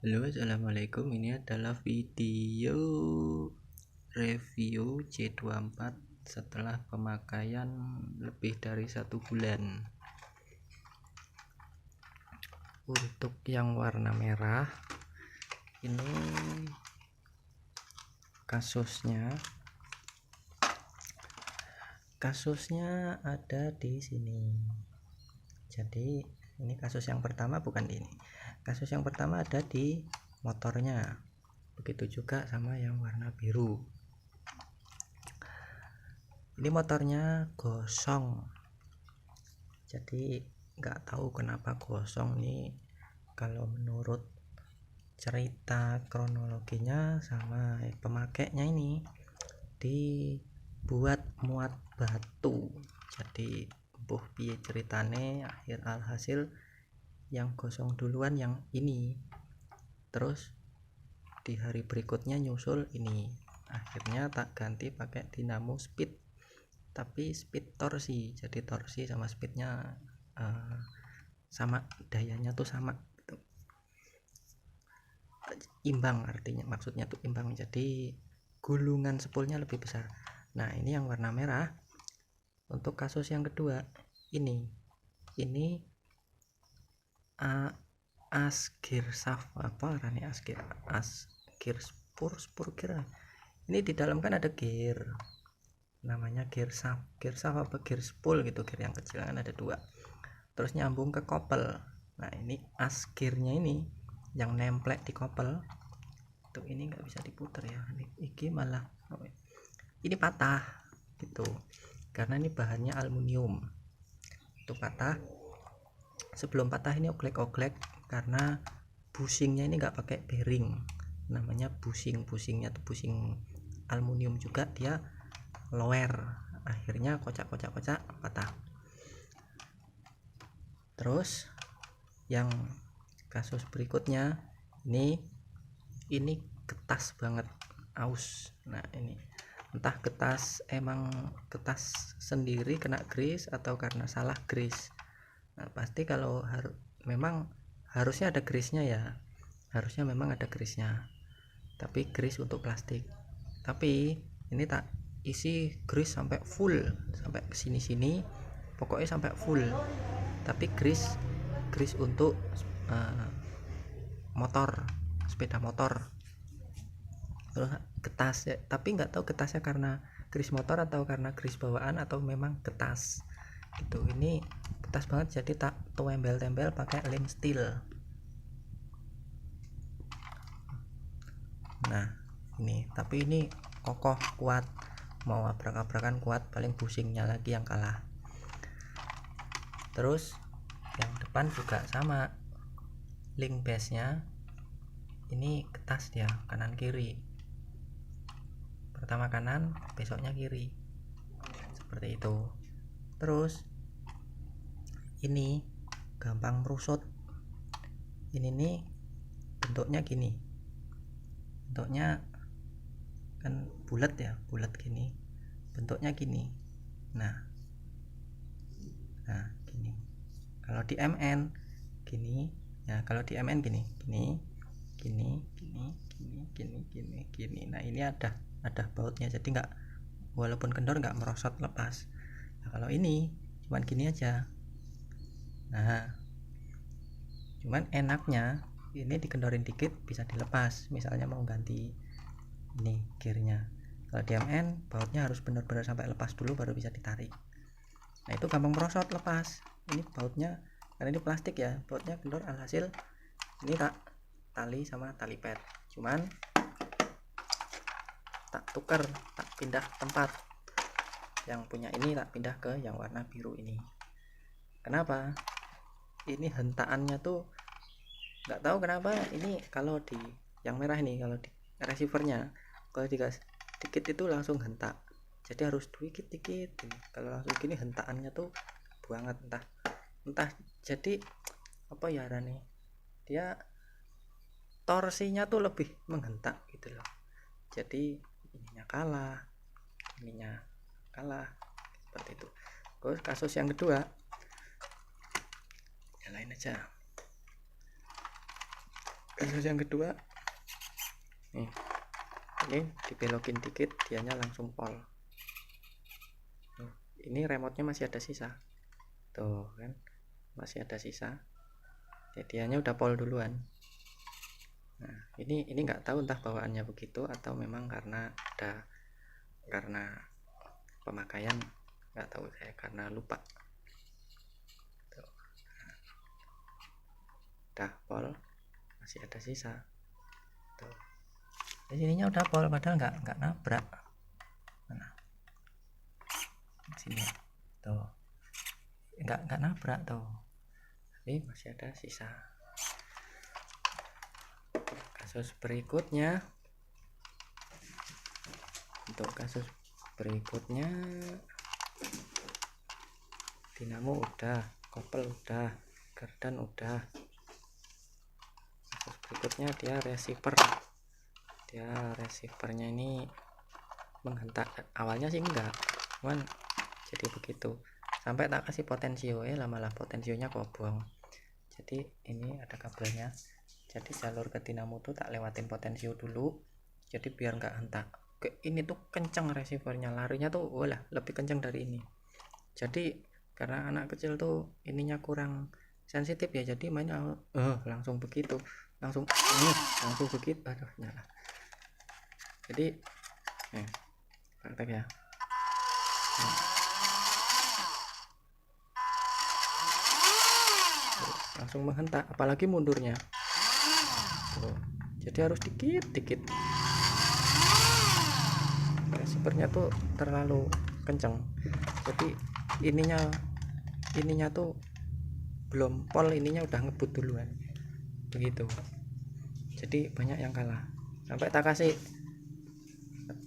Halo, assalamualaikum. Ini adalah video review C24 setelah pemakaian lebih dari 1 bulan. Untuk yang warna merah, ini kasusnya ada di sini. Jadi ini kasus yang pertama, bukan ini. Kasus yang pertama ada di motornya. Begitu juga sama yang warna biru. Ini motornya gosong. Jadi nggak tahu kenapa gosong nih. Kalau menurut cerita kronologinya sama pemakainya ini dibuat muat batu. Jadi piye ceritane, alhasil yang gosong duluan yang ini, terus di hari berikutnya nyusul ini. Akhirnya tak ganti pakai dinamo speed, tapi speed torsi. Jadi torsi sama speednya sama, dayanya tuh sama gitu. Imbang, artinya maksudnya tuh imbang, jadi gulungan spoolnya lebih besar. Nah, ini yang warna merah. Untuk kasus yang kedua, ini asgir shaft, apa rani asgir spur kira. Ini di dalam kan ada gear, namanya gear shaft apa gear spool gitu, gear yang kecil kan ada 2, terus nyambung ke kopel. Nah, ini asgirnya ini yang nemplek di kopel tuh, ini nggak bisa diputar ya, ini malah ini patah gitu, karena ini bahannya aluminium. Itu patah. Sebelum patah ini oglek karena bushingnya ini nggak pakai bearing, namanya bushingnya tuh bushing aluminium juga, dia lower, akhirnya kocak patah. Terus yang kasus berikutnya, ini ketas banget, aus. Nah, ini entah emang ketas sendiri kena grease atau karena salah grease. Nah, pasti kalau memang harusnya ada grease-nya ya, memang ada grease-nya, tapi grease untuk plastik. Tapi ini tak isi grease sampai full, sampai sini pokoknya sampai full, tapi grease untuk sepeda motor. Terus ketas ya, tapi nggak tahu ketasnya karena grease motor atau karena grease bawaan atau memang ketas gitu. Ini ketas banget, jadi tak tempel pakai lem steel. Nah, ini tapi ini kokoh, kuat, mau abrak-abrakan kuat, paling bushingnya lagi yang kalah. Terus yang depan juga sama, link base nya ini ketas dia, kanan kiri, pertama kanan, besoknya kiri, seperti itu. Terus ini gampang merusut. Ini nih bentuknya gini, bentuknya kan bulat gini, bentuknya gini. Nah gini. Kalau di MN gini ya, kalau di MN gini. Nah, ini ada bautnya, jadi nggak, walaupun kendor nggak merosot lepas. Nah, kalau ini cuman gini aja. Nah, cuman enaknya ini dikendorin dikit bisa dilepas, misalnya mau ganti ini gearnya. Kalau di MN bautnya harus benar-benar sampai lepas dulu baru bisa ditarik. Nah, itu gampang merosot lepas. Ini bautnya, karena ini plastik ya, bautnya kendor, alhasil ini tak tali sama tali pad, cuman tak tukar, tak pindah tempat. Yang punya ini tak pindah ke yang warna biru ini. Kenapa? Ini hentaannya tuh nggak tahu kenapa. Ini kalau di yang merah ini, kalau di receivernya, kalau digas dikit itu langsung hentak, jadi harus dikit. Kalau langsung gini hentaannya tuh banget, entah jadi apa ya, Rani, dia torsinya tuh lebih menghentak gitu loh, jadi ininya kalah seperti itu. Terus kasus yang kedua, nyalain aja. Kasus yang kedua nih, ini dibelokin dikit dianya langsung pol. Ini remote-nya masih ada sisa tuh kan, masih ada sisa, dianya udah pol duluan. Nah ini nggak tahu entah bawaannya begitu atau memang karena pemakaian, nggak tahu saya, karena lupa tuh. Udah pol masih ada sisa tuh, di sininya udah pol padahal nggak nabrak. Mana sini tuh, nggak nabrak tuh, tapi masih ada sisa. Kasus berikutnya, untuk kasus berikutnya dinamo udah, kopel udah, gardan udah. Kasus berikutnya dia receivernya ini menghentak. Awalnya sih enggak, cuman jadi begitu sampai tak kasih potensio, lamalah potensionya kobong. Jadi ini ada kabelnya, jadi jalur ke dinamo tuh tak lewatin potensio dulu, jadi biar nggak hentak. Ini tuh kenceng receivernya, larinya tuh lebih kenceng dari ini. Jadi karena anak kecil tuh ininya kurang sensitif ya, jadi mainnya langsung begitu, langsung begitu. Aduh nyala. Jadi praktek ya. Langsung menghentak, apalagi mundurnya tuh. Jadi harus dikit receivernya tuh terlalu kenceng, jadi ininya tuh belum pol, ininya udah ngebut duluan begitu. Jadi banyak yang kalah, sampai tak kasih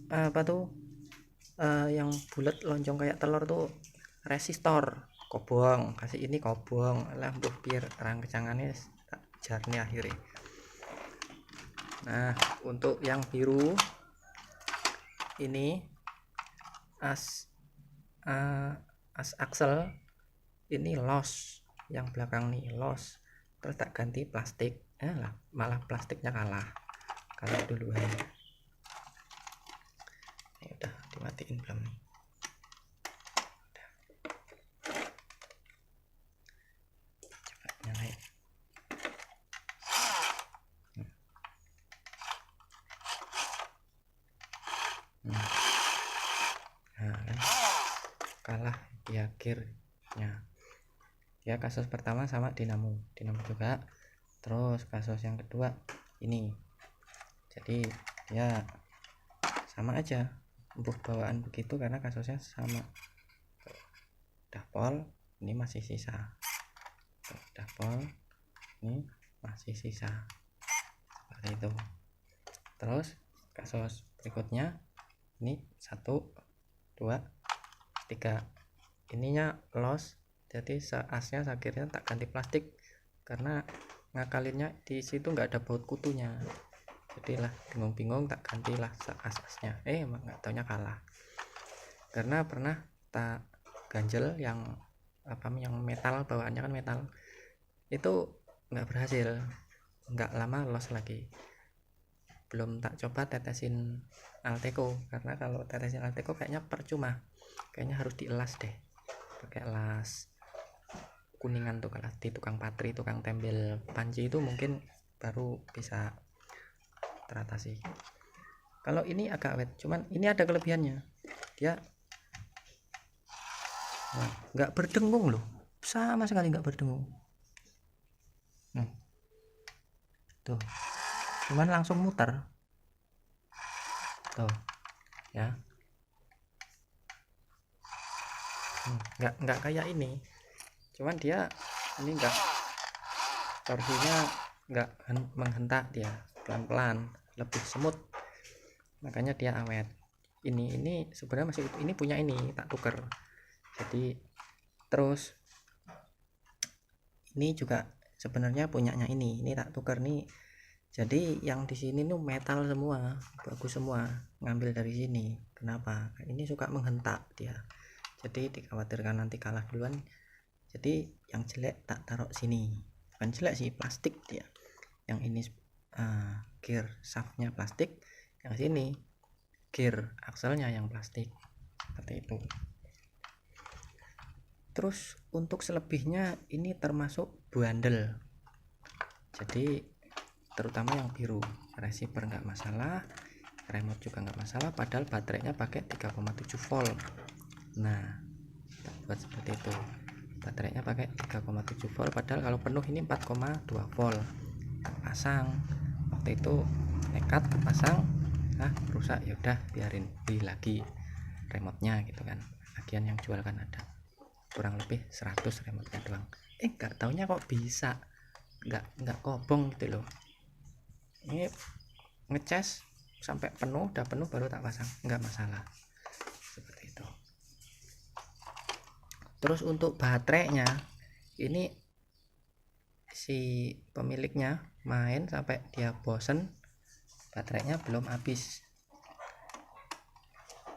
apa tuh yang bulat lonjong kayak telur tuh resistor, kobong, kasih ini kobong lah biar rang kecangannya tak jarnya akhirnya. Nah untuk yang biru ini as axle ini los, yang belakang nih los, terus tak ganti plastik, malah plastiknya kalah duluan. Ini udah dimatiin belum nih? Coba nyalain. Nah kan kalah ya gearnya. Ya kasus pertama sama dinamo juga. Terus kasus yang kedua ini, jadi ya sama aja bawaan begitu karena kasusnya sama. Udah pol, ini masih sisa. Udah pol, ini masih sisa, seperti itu. Terus kasus berikutnya ini 1 2 3, ininya los, jadi asnya akhirnya tak ganti plastik karena ngakalinnya di situ nggak ada baut kutunya, jadilah bingung-bingung tak gantilah asnya, emang nggak taunya kalah. Karena pernah tak ganjel yang metal, bawaannya kan metal, itu nggak berhasil, nggak lama los lagi. Belum tak coba tetesin Alteco, karena kalau tetesin Alteco kayaknya percuma, kayaknya harus dielas deh pakai las kuningan tuh, kalau di tukang patri, tukang tempel panci itu mungkin baru bisa teratasi. Kalau ini agak wet, cuman ini ada kelebihannya, dia nggak berdengung loh, sama sekali nggak berdengung. Tuh cuman langsung muter tuh ya. Nggak kayak ini, cuman dia ini enggak, torsinya nggak menghentak, dia pelan-pelan, lebih semut, makanya dia awet. Ini sebenarnya masih ini punya, ini tak tuker. Jadi terus ini juga sebenarnya punyanya ini tak tuker nih. Jadi yang di sini tuh metal semua, bagus semua, ngambil dari sini. Kenapa? Ini suka menghentak dia, jadi dikhawatirkan nanti kalah duluan. Jadi yang jelek tak taruh sini, bukan jelek sih, plastik dia. Yang ini gear shaftnya plastik, yang sini gear akselnya yang plastik, seperti itu. Terus untuk selebihnya ini termasuk bundle, jadi terutama yang biru, receiver nggak masalah, remote juga nggak masalah, padahal baterainya pakai 3,7 volt. Nah, buat seperti itu, baterainya pakai 3,7 volt, padahal kalau penuh ini 4,2 volt. Pasang waktu itu nekat pasang, rusak, yaudah biarin, beli lagi remote-nya gitu kan. Bagian yang jual kan ada kurang lebih 100 remote-nya doang. Nggak taunya kok bisa nggak kobong gitu loh. Ini ngecas sampai penuh, udah penuh baru tak pasang, nggak masalah, seperti itu. Terus untuk baterainya ini si pemiliknya main sampai dia bosen, baterainya belum habis.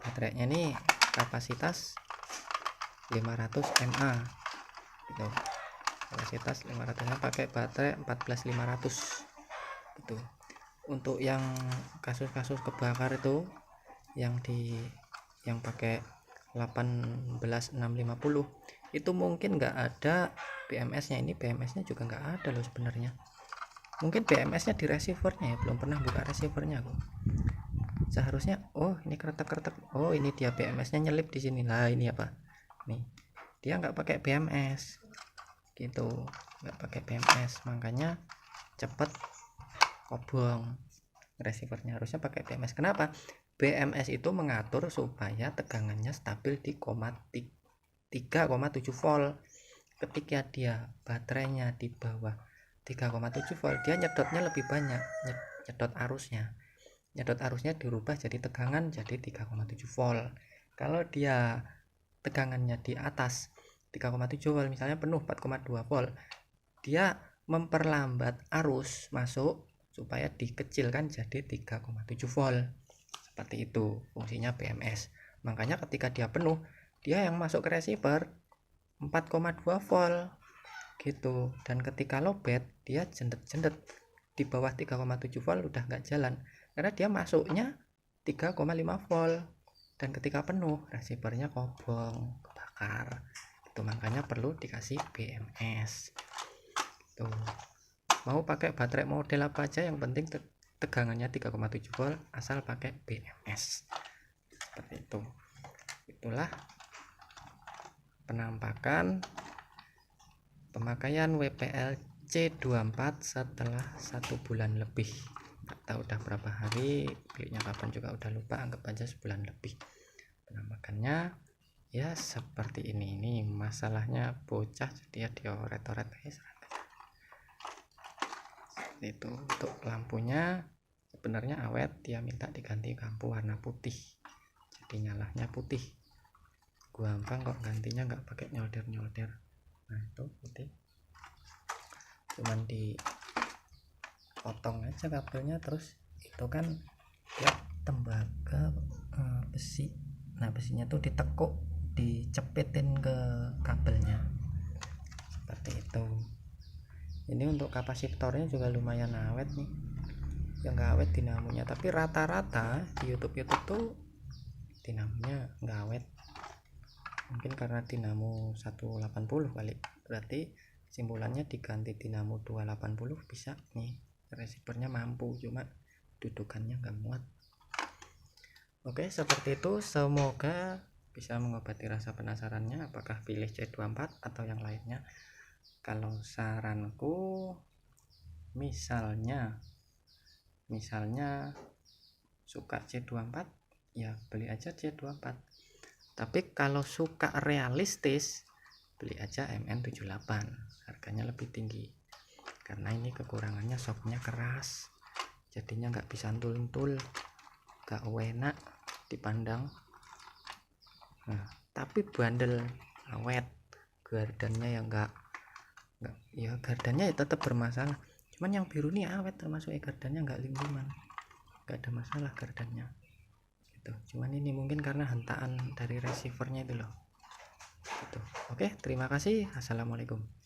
Baterainya ini kapasitas 500 mAh gitu, kapasitas 500 mAh, pakai baterai 14500 gitu. Untuk yang kasus-kasus kebakar itu yang pakai 18650 itu mungkin nggak ada BMS nya. Ini BMS nya juga nggak ada loh sebenarnya, mungkin BMS nya di receivernya ya, belum pernah buka receivernya aku. Seharusnya ini kretek-kretek, ini dia BMS nya nyelip di sini lah. Ini apa nih, dia nggak pakai BMS gitu, nggak pakai BMS, makanya cepet kobong receivernya. Harusnya pakai BMS. Kenapa? BMS itu mengatur supaya tegangannya stabil di 3,7 volt. Ketika dia baterainya di bawah 3,7 volt, dia nyedotnya lebih banyak, nyedot arusnya dirubah jadi tegangan, jadi 3,7 volt. Kalau dia tegangannya di atas 3,7 volt, misalnya penuh 4,2 volt, dia memperlambat arus masuk supaya dikecilkan jadi 3,7 volt. Seperti itu fungsinya BMS. Makanya ketika dia penuh, dia yang masuk ke receiver 4,2 volt gitu, dan ketika lowbat dia jendet-jendet di bawah 3,7 volt udah nggak jalan, karena dia masuknya 3,5 volt, dan ketika penuh receivernya kobong, kebakar itu. Makanya perlu dikasih BMS tuh. Mau pakai baterai model apa aja, yang penting tegangannya 3,7 volt asal pakai BMS, seperti itu. Itulah penampakan pemakaian WPL C24 setelah 1 bulan lebih. Nggak tahu udah berapa hari, belinya kapan juga udah lupa, anggap aja sebulan lebih. Penampakannya ya seperti ini. Ini masalahnya bocah jadi ya dioret-oret guys. Itu untuk lampunya sebenarnya awet, dia minta diganti lampu warna putih, jadi nyalanya putih. Gampang kok gantinya, nggak pakai nyolder. Nah itu putih, cuman dipotong aja kabelnya. Terus itu kan ya tembaga besi, nah besinya tuh ditekuk, dicepitin ke kabelnya, seperti itu. Ini untuk kapasitornya juga lumayan awet nih, yang nggak awet dinamonya, tapi rata-rata di YouTube tuh dinamonya nggak awet. Mungkin karena dinamo 180 kali, berarti simpulannya diganti dinamo 280 bisa nih, receivernya mampu, cuma dudukannya nggak muat. Oke, seperti itu. Semoga bisa mengobati rasa penasarannya apakah pilih C24 atau yang lainnya. Kalau saranku, misalnya suka C24 ya beli aja C24, tapi kalau suka realistis beli aja MN78, harganya lebih tinggi karena ini kekurangannya shocknya keras, jadinya nggak bisa ntul-ntul, nggak enak dipandang. Nah, tapi bandel awet, gardannya ya nggak ya, gardannya ya tetap bermasalah, cuman yang biru nih awet, termasuk gardannya nggak lingkungan, nggak ada masalah gardannya gitu. Cuman ini mungkin karena hentaan dari receivernya itu loh gitu. Oke, terima kasih. Assalamualaikum.